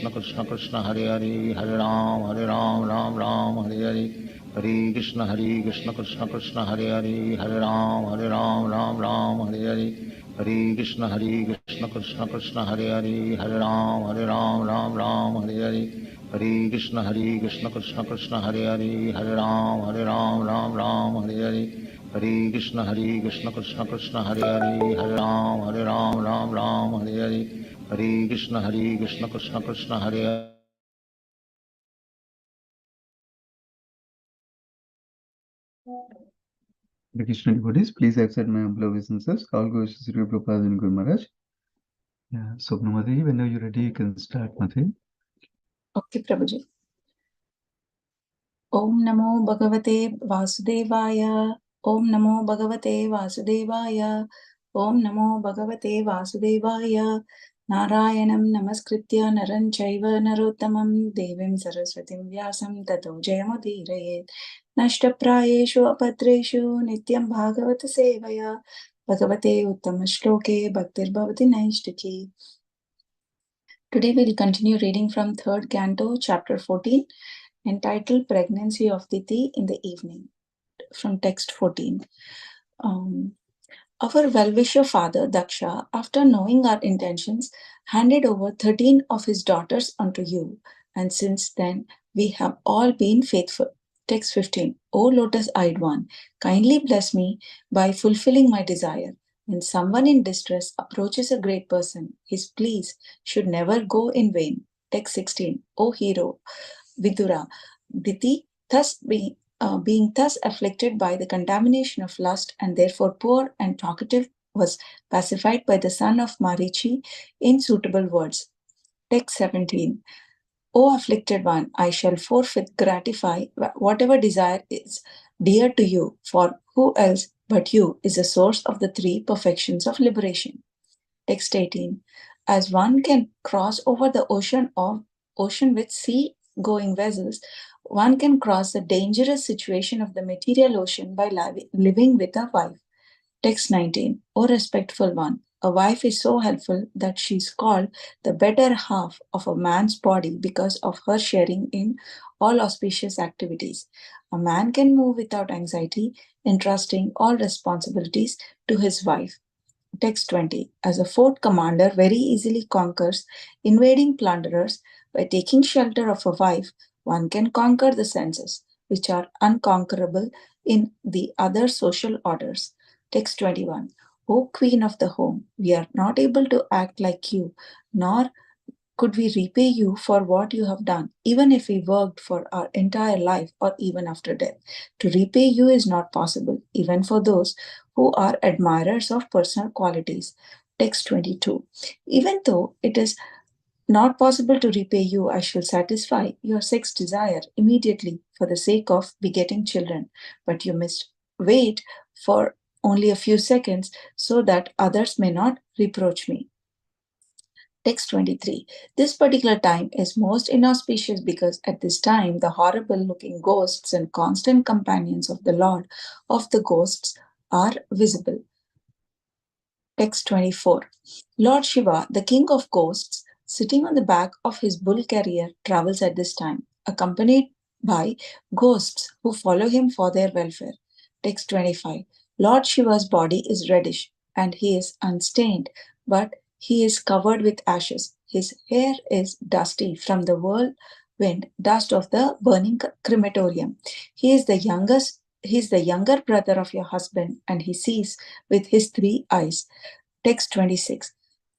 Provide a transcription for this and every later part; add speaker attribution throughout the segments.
Speaker 1: Krishna Krishna Krishna Hare Hare Hare Ram Ram Ram Hare Hare Hare Krishna Krishna Krishna Hare Hare Hare Ram Ram Hare Hare Hare Krishna Krishna Krishna Hare Hare Hare Ram Ram Hare Hare Hare Krishna Krishna Krishna Hare Hare Hare Ram Ram Hare Hare Hare Krishna Krishna Krishna Hare Hare Hare Ram Hare Hare Hare Krishna Krishna Krishna Hare Hare
Speaker 2: The Krishna devotees, please accept my humble obeisances. All goes to Sri Prabhupada and Guru Maharaj. Yeah, so Mataji, whenever you're ready, you can start, Mataji.
Speaker 3: Okay, Prabhuji. Om Namo Bhagavate Vasudevaya. Om Namo Bhagavate Vasudevaya. Om Namo Bhagavate Vasudevaya. Narayanam Namaskritya Naran Chaiva Narottamam Devim Saraswatim Vyasam Tato Jayamudhirayet. Nashtaprayeshu apatreshu Nityam Bhagavata Sevaya. Bhagavate Uttama Shloke Bhaktir Bhavati Naishtaki. Today we will continue reading from 3rd Canto, Chapter 14, entitled Pregnancy of Diti in the Evening, from text 14. Our well-wisher father, Daksha, after knowing our intentions, handed over 13 of his daughters unto you, and since then we have all been faithful. Text 15. O lotus-eyed one, kindly bless me by fulfilling my desire. When someone in distress approaches a great person, his pleas should never go in vain. Text 16. O hero, Vidura, Diti, being thus afflicted by the contamination of lust and therefore poor and talkative, was pacified by the son of Marichi in suitable words. Text 17. O afflicted one, I shall forthwith gratify whatever desire is dear to you, for who else but you is the source of the 3 perfections of liberation. Text 18. As one can cross over the ocean with sea-going vessels, one can cross the dangerous situation of the material ocean by living with a wife. Text 19. O respectful one, a wife is so helpful that she is called the better half of a man's body because of her sharing in all auspicious activities. A man can move without anxiety, entrusting all responsibilities to his wife. Text 20. As a fort commander very easily conquers invading plunderers, by taking shelter of a wife, one can conquer the senses, which are unconquerable in the other social orders. Text 21. O Queen of the home, we are not able to act like you, nor could we repay you for what you have done, even if we worked for our entire life or even after death. To repay you is not possible, even for those who are admirers of personal qualities. Text 22. Even though it is not possible to repay you, I shall satisfy your sex desire immediately for the sake of begetting children, but you must wait for only a few seconds so that others may not reproach me. Text 23. This particular time is most inauspicious because at this time the horrible-looking ghosts and constant companions of the Lord of the ghosts are visible. Text 24. Lord Shiva, the king of ghosts, sitting on the back of his bull carrier, travels at this time, accompanied by ghosts who follow him for their welfare. Text 25. Lord Shiva's body is reddish and he is unstained, but he is covered with ashes. His hair is dusty from the whirlwind dust of the burning crematorium. He is the younger brother of your husband, and he sees with his 3 eyes. Text 26.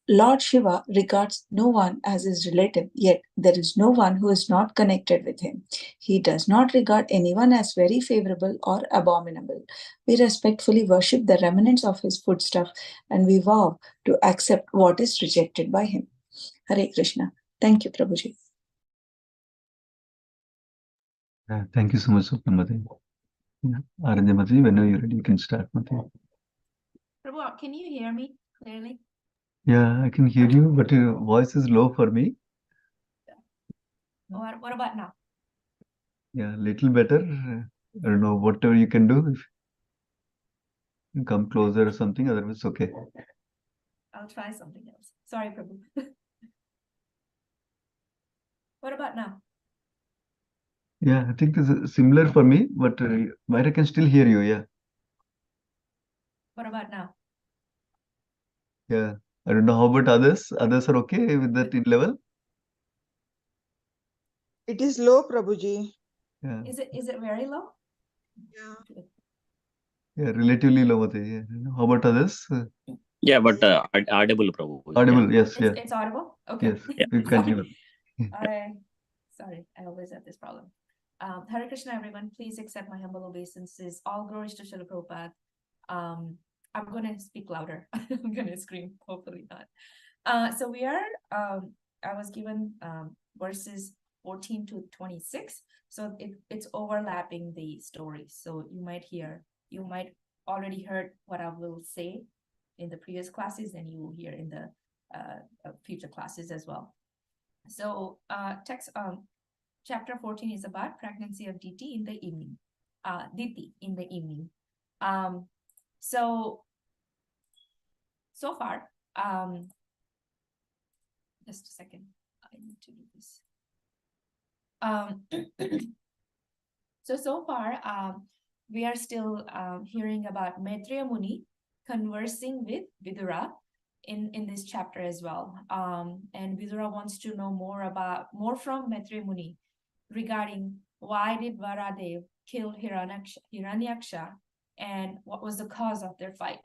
Speaker 3: Lord Shiva regards no one as his relative, yet there is no one who is not connected with him. He does not regard anyone as very favorable or abominable. We respectfully worship the remnants of his foodstuff and we vow to accept what is rejected by him. Hare Krishna. Thank you, Prabhuji.
Speaker 2: Thank you so much, Mataji. Yeah. Aradhya Madhavi, whenever you're ready, you can start, Mataji.
Speaker 4: Prabhu, can you hear me clearly?
Speaker 2: Yeah, I can hear you, but your voice is low for me.
Speaker 4: What about now?
Speaker 2: Yeah, little better. I don't know, whatever you can do. If you come closer or something, otherwise okay.
Speaker 4: I'll try something else. Sorry, Prabhu. What about now?
Speaker 2: Yeah, I think this is similar for me, but I can still hear you. Yeah,
Speaker 4: What about now?
Speaker 2: yeah. I don't know how about others. Others are okay with that in level.
Speaker 5: It is low, Prabhuji.
Speaker 2: Yeah,
Speaker 4: Is it very low?
Speaker 5: Yeah.
Speaker 2: yeah, relatively low. Yeah. How about others?
Speaker 6: Yeah, but audible, Prabhu.
Speaker 2: Audible. Yes, yeah,
Speaker 4: It's audible? Okay.
Speaker 2: yes. You
Speaker 4: Sorry.
Speaker 2: continue.
Speaker 4: I always have this problem. Hare Krishna, everyone. Please accept my humble obeisances. All glories to Srila Prabhupada. I'm going to speak louder. I'm going to scream, hopefully not. So we are, I was given verses 14 to 26. So it's overlapping the stories. So you might already heard what I will say in the previous classes, and you will hear in the future classes as well. So chapter 14 is about pregnancy of Diti in the evening. Diti in the evening. So far, just a second, I need to do this. So far, we are still hearing about Maitreya Muni conversing with Vidura in this chapter as well. And Vidura wants to know more from Maitreya Muni regarding why did Varadev kill Hiranyaksha and what was the cause of their fight.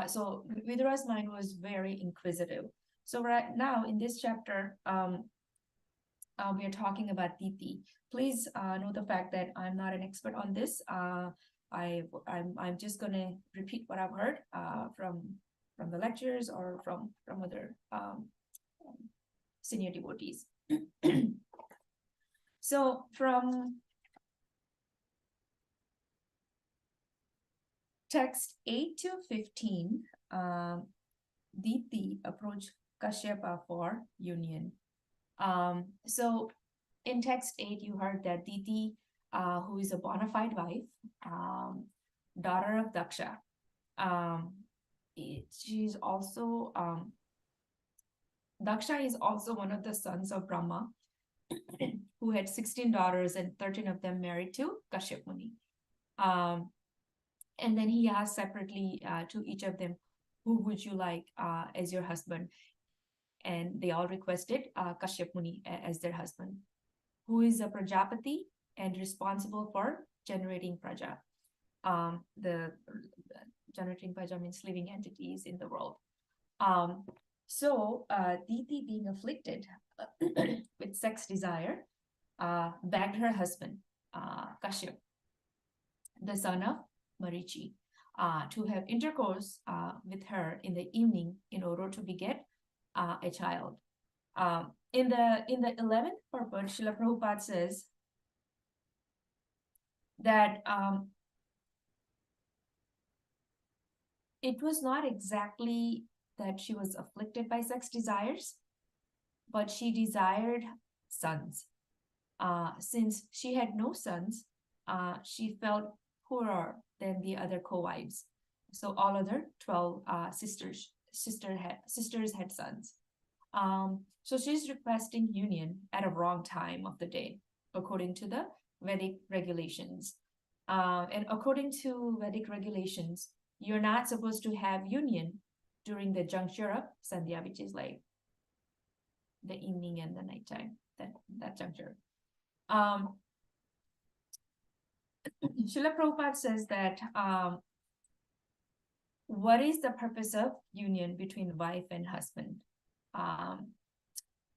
Speaker 4: So Vidura's mind was very inquisitive. So right now in this chapter, we are talking about Diti. Please know the fact that I'm not an expert on this. I'm just going to repeat what I've heard from the lectures or from other senior devotees. So from text 8 to 15, Diti approached Kashyapa for union. So in text 8, you heard that Diti, who is a bona fide wife, daughter of Daksha, she's also, Daksha is also one of the sons of Brahma, who had 16 daughters and 13 of them married to Kashyap Muni. And then he asked separately to each of them, who would you like as your husband? And they all requested Kashyap Muni as their husband, who is a Prajapati and responsible for generating Praja. The generating Praja means living entities in the world. So Diti, being afflicted with sex desire, begged her husband, Kashyap, the son of Marichi, to have intercourse with her in the evening in order to beget a child. In the 11th purport, Srila Prabhupada says that it was not exactly that she was afflicted by sex desires, but she desired sons. Since she had no sons, she felt poorer than the other co-wives. So all other 12 sisters had sons. So she's requesting union at a wrong time of the day, according to the Vedic regulations. And according to Vedic regulations, you're not supposed to have union during the juncture of Sandhya, which is like the evening and the nighttime, that juncture. Srila Prabhupada says that what is the purpose of union between wife and husband?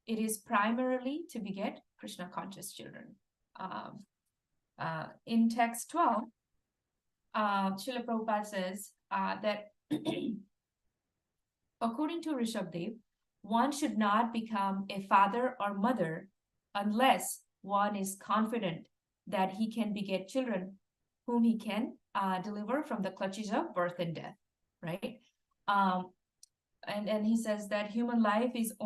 Speaker 4: It is primarily to beget Krishna conscious children. In text 12, Srila Prabhupada says that according to Rishabdev, one should not become a father or mother unless one is confident that he can beget children whom he can deliver from the clutches of birth and death, right? And he says that human life is the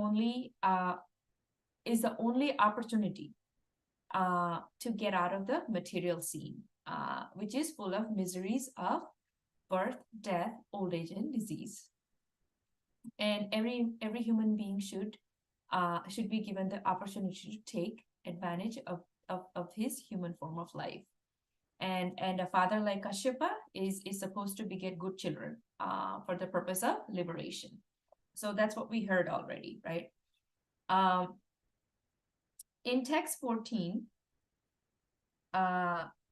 Speaker 4: only opportunity to get out of the material scene, which is full of miseries of birth, death, old age, and disease. And every human being should should be given the opportunity to take advantage of his human form of life. And a father like Kashyapa is supposed to beget good children for the purpose of liberation. So that's what we heard already, right? In text 14,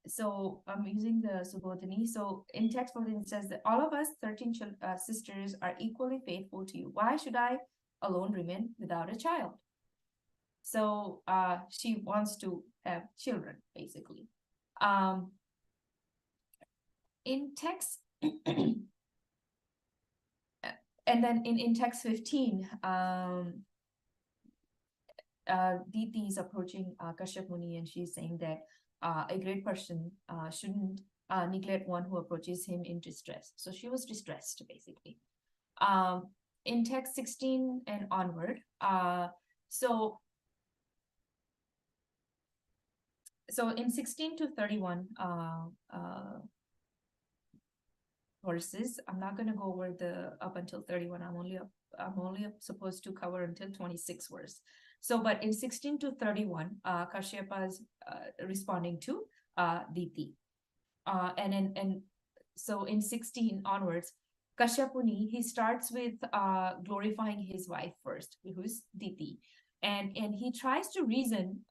Speaker 4: so I'm using the Subodhini. So in text 14, it says that all of us 13 sisters are equally faithful to you. Why should I alone remain without a child? So she wants to have children, basically. In text, and then in text 15, Diti is approaching Kashyap Muni, and she's saying that a great person shouldn't neglect one who approaches him in distress. So she was distressed, basically. In text 16 and onward, so in 16 to 31 verses, I'm not going to go over the up until 31. I'm only supposed to cover until 26 verse. So, but in 16 to 31, Kashyapa is responding to Diti. And so in 16 onwards, Kashyap Muni, he starts with glorifying his wife first, who's Diti. And he tries to reason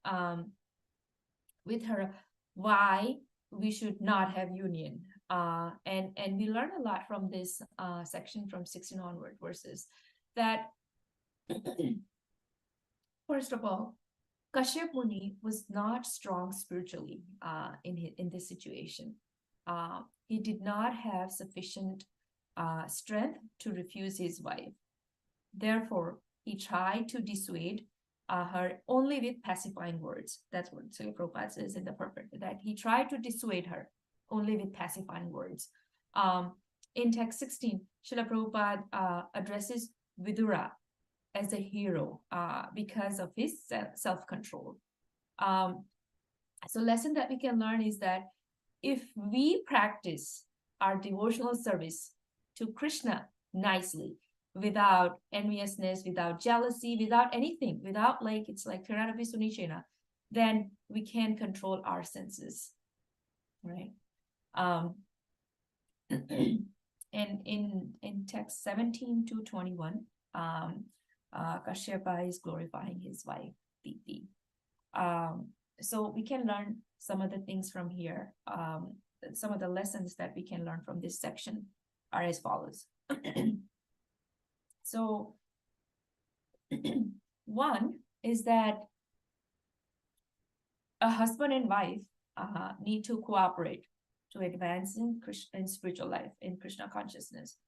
Speaker 4: with her why we should not have union. And we learn a lot from this section from 16 onward verses, that first of all, Kashyap Muni was not strong spiritually in this situation. He did not have sufficient strength to refuse his wife. Therefore, he tried to dissuade her only with pacifying words. That's what Srila Prabhupada says in the purport, that he tried to dissuade her only with pacifying words. In text 16, Srila Prabhupada addresses Vidura as a hero because of his self-control. So lesson that we can learn is that if we practice our devotional service to Krishna nicely, without enviousness, without jealousy, without anything, without it's like Tiranapi Sunichena, then we can control our senses, right? And in text 17 to 21, Kashyapa is glorifying his wife, Diti. So we can learn some of the things from here. Some of the lessons that we can learn from this section are as follows. So one is that a husband and wife need to cooperate to advance in spiritual life, in Krishna consciousness.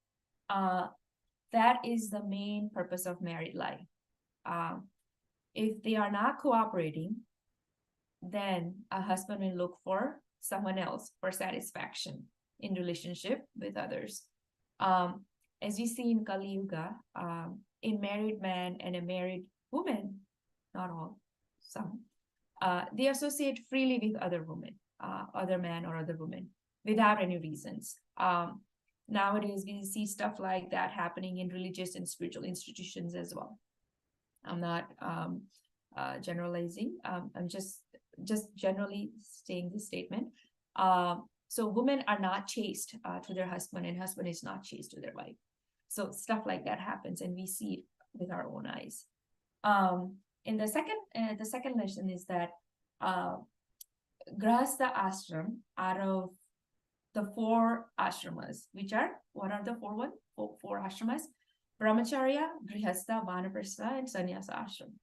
Speaker 4: That is the main purpose of married life. If they are not cooperating, then a husband will look for someone else for satisfaction in relationship with others. As we see in Kali Yuga, in married man and a married woman, not all, some, they associate freely with other women, other man or other women, without any reasons. Nowadays, we see stuff like that happening in religious and spiritual institutions as well. I'm not generalizing. I'm just generally saying this statement. So women are not chaste to their husband, and husband is not chaste to their wife. So stuff like that happens, and we see it with our own eyes. In the second lesson is that Grahastha ashram, out of the 4 ashramas, which are, what are the 4 ashramas? Brahmacharya, Grihastha, Vanaprastha, and Sannyasa ashrams.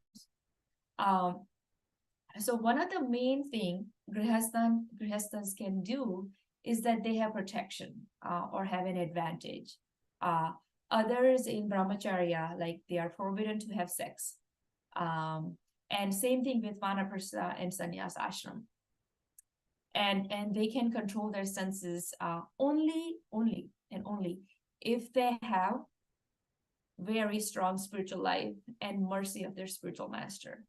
Speaker 4: So one of the main thing Grihasthas can do is that they have protection or have an advantage. Others in Brahmacharya, like they are forbidden to have sex. And same thing with Vanaprastha and Sannyasa ashram. And they can control their senses only if they have very strong spiritual life and mercy of their spiritual master.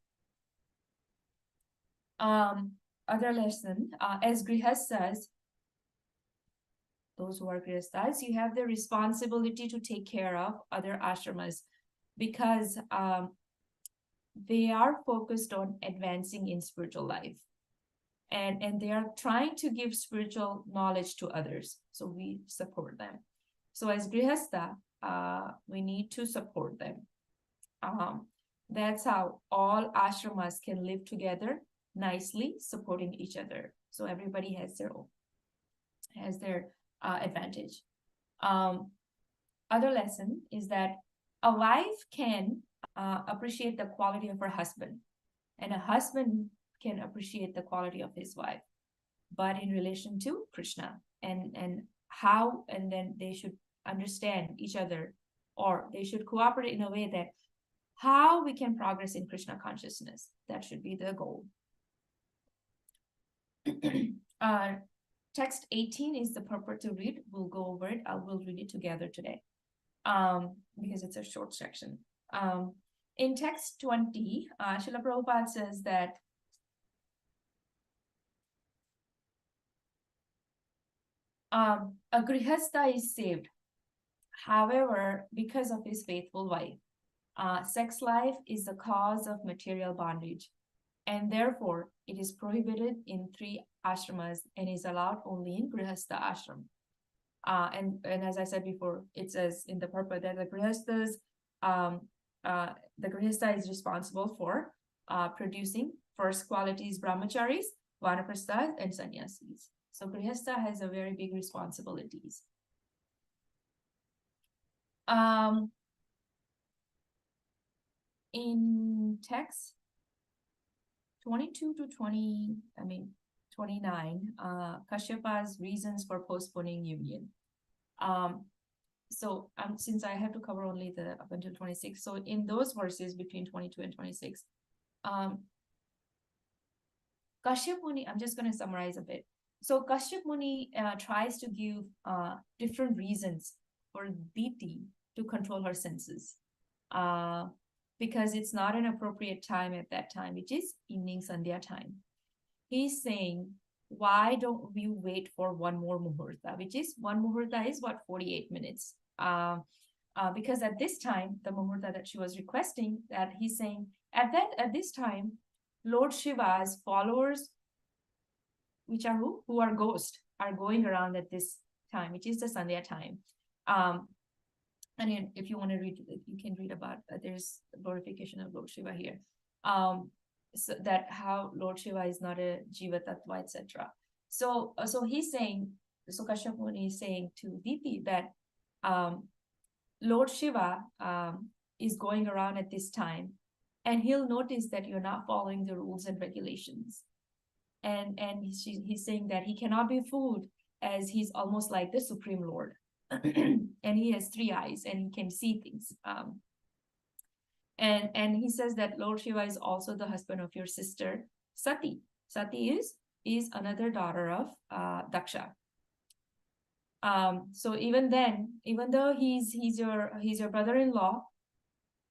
Speaker 4: Other lesson, as Grihasthas, those who are Grihasthas, you have the responsibility to take care of other ashramas, because they are focused on advancing in spiritual life. And they are trying to give spiritual knowledge to others. So we support them. So as Grihastha, we need to support them. That's how all ashramas can live together nicely, supporting each other. So everybody has their advantage. Other lesson is that a wife can appreciate the quality of her husband, and a husband can appreciate the quality of his wife, but in relation to Krishna, and then they should understand each other, or they should cooperate in a way that how we can progress in Krishna consciousness. That should be the goal. Text 18 is the purport to read. We'll go over it. We'll read it together today, because it's a short section. In text 20, Srila Prabhupada says that a grihastha is saved, however, because of his faithful wife. Sex life is the cause of material bondage, and therefore it is prohibited in 3 ashramas and is allowed only in grihastha ashram. And as I said before, it says in the purport that the grihastha is responsible for producing first qualities brahmacharis, vanaprasthas, and sannyasis. So grihastha has a very big responsibilities. In text 22 to 29, Kashyapa's reasons for postponing union. So since I have to cover only the up until 26, so in those verses between 22 and 26, Kashyap Muni, I'm just going to summarize a bit. So Kashyap Muni tries to give different reasons for Diti to control her senses, because it's not an appropriate time at that time, which is evening Sandhya time. He's saying, why don't we wait for one more muhurta, which is one muhurta is what, 48 minutes. Because at this time, the muhurta that she was requesting, that he's saying at this time, Lord Shiva's followers, which are who are ghosts, are going around at this time, which is the Sandhya time. And if you want to read it, you can read about there's glorification of Lord Shiva here. So that how Lord Shiva is not a Jiva Tattva, etc. So he's saying, so Kashyap Muni is saying to Diti that Lord Shiva is going around at this time, and he'll notice that you're not following the rules and regulations. And he's saying that he cannot be fooled, as he's almost like the Supreme Lord. And he has 3 eyes and he can see things. And he says that Lord Shiva is also the husband of your sister Sati. Sati is another daughter of Daksha. So even then, even though he's your brother-in-law,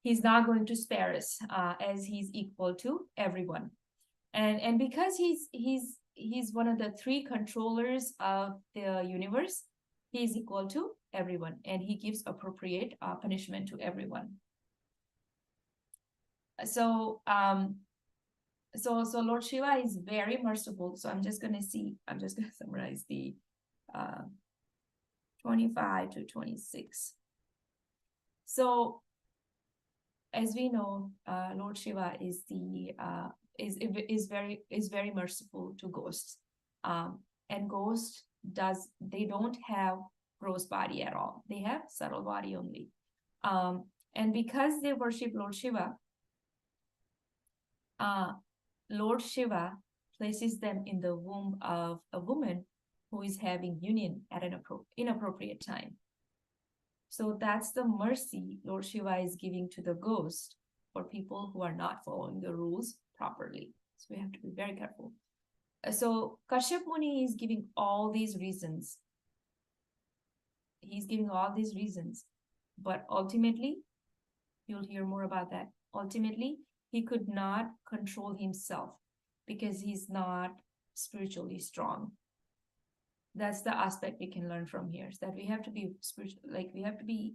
Speaker 4: he's not going to spare us, as he's equal to everyone. And because he's one of the 3 controllers of the universe, he's equal to everyone, and he gives appropriate punishment to everyone. So Lord Shiva is very merciful. So I'm just going to summarize the 25 to 26. So as we know, Lord Shiva is very merciful to ghosts, and ghosts they don't have gross body at all. They have subtle body only, and because they worship Lord Shiva, Lord Shiva places them in the womb of a woman who is having union at an inappropriate time. So that's the mercy Lord Shiva is giving to the ghost for people who are not following the rules properly. So we have to be very careful. So Kashyap Muni is giving all these reasons. He's giving all these reasons, but ultimately, you'll hear more about that. Ultimately, he could not control himself because he's not spiritually strong. That's the aspect we can learn from here, is that we have to be spiritual, like we have to be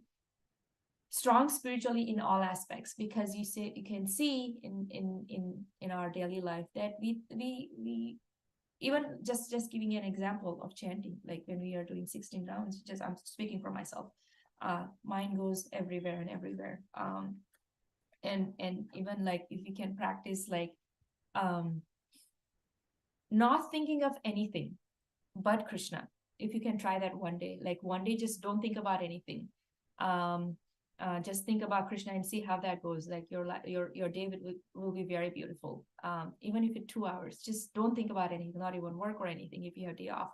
Speaker 4: strong spiritually in all aspects, because you can see in our daily life that we even just giving an example of chanting, like when we are doing 16 rounds, just I'm speaking for myself, mind goes everywhere and everywhere. And even like if you can practice like not thinking of anything but Krishna, if you can try that one day, like one day just don't think about anything, just think about Krishna and see how that goes. Like your day will be very beautiful. Even if it's 2 hours, just don't think about anything, not even work or anything if you have day off.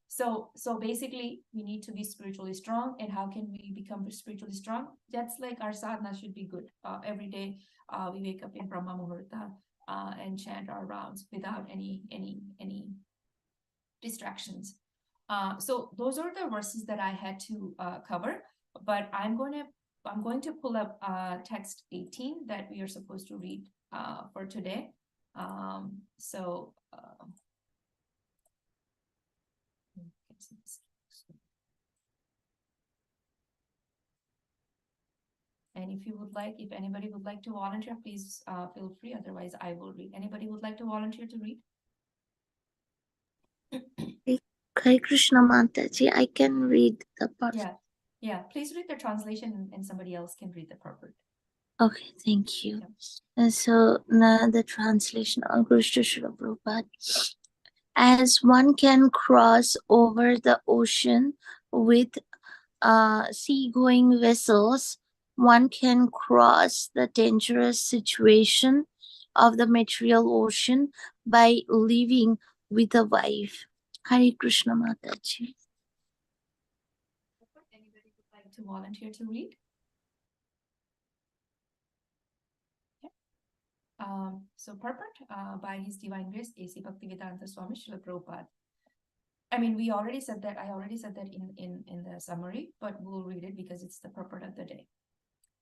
Speaker 4: So basically we need to be spiritually strong. And how can we become spiritually strong? That's like our sadhana should be good. Every day we wake up in Brahma Muhurta and chant our rounds without any distractions. So those are the verses that I had to cover, but I'm going to pull up text 18 that we are supposed to read for today. And if you would like, if anybody would like to volunteer, please feel free. Otherwise, I will read. Anybody would like to volunteer to read?
Speaker 7: Hare Krishna Mataji, I can read the part.
Speaker 4: Yeah. Please read the translation, and somebody else can read the purport.
Speaker 7: Okay, thank you.
Speaker 4: Yeah.
Speaker 7: And so now the translation on Krishna Srila Prabhupada. As one can cross over the ocean with sea-going vessels, one can cross the dangerous situation of the material ocean by living with a wife. Hare Krishna Mataji.
Speaker 4: Anybody would like to volunteer to read? So purport by His Divine Grace, A.C. Bhaktivedanta Swami Srila Prabhupada. I mean, I already said that in the summary, but we'll read it because it's the purport of the day.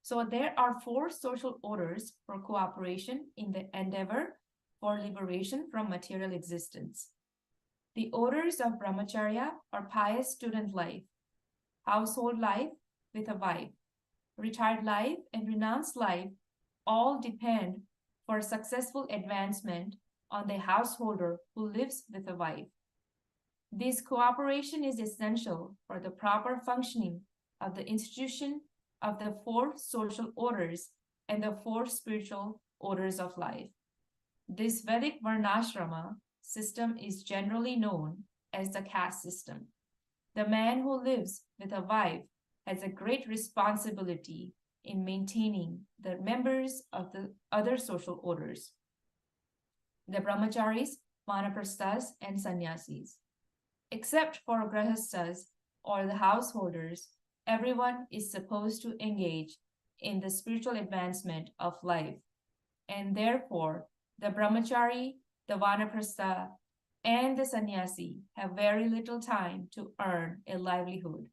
Speaker 4: So there are 4 social orders for cooperation in the endeavor for liberation from material existence. The orders of brahmacharya or pious student life, household life with a wife, retired life, and renounced life all depend for successful advancement on the householder who lives with a wife. This cooperation is essential for the proper functioning of the institution of the 4 social orders and the 4 spiritual orders of life. This Vedic Varnashrama system is generally known as the caste system. The man who lives with a wife has a great responsibility in maintaining the members of the other social orders, the brahmacharis, vanaprasthas, and sannyasis. Except for grahasthas or the householders, everyone is supposed to engage in the spiritual advancement of life, and therefore the brahmachari, the vanaprastha, and the sannyasi have very little time to earn a livelihood.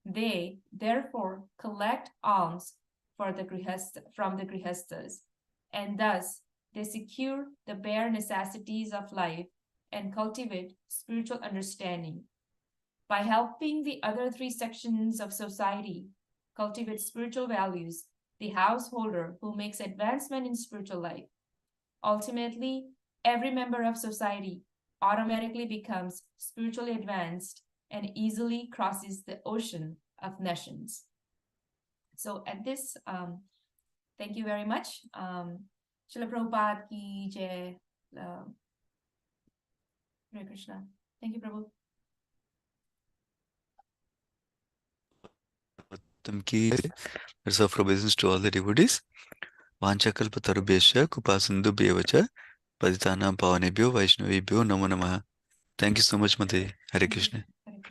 Speaker 4: They therefore collect alms from the grihasthas, and thus they secure the bare necessities of life and cultivate spiritual understanding. By helping the other 3 sections of society cultivate spiritual values, the householder who makes advancement in spiritual life, ultimately, every member of society automatically becomes spiritually advanced and easily crosses the ocean of nations. So at this, thank you very much. Srila Prabhupada ki jai. Hare Krishna. Thank you, Prabhu.
Speaker 2: Words of obeisance to all the devotees. Vanchakalpa tarubhyascha kupasindhu bhevacha Paditanam pavanebhyo Vaishnavebhyo namo namaha. Thank you so much, Mate. Hare Krishna.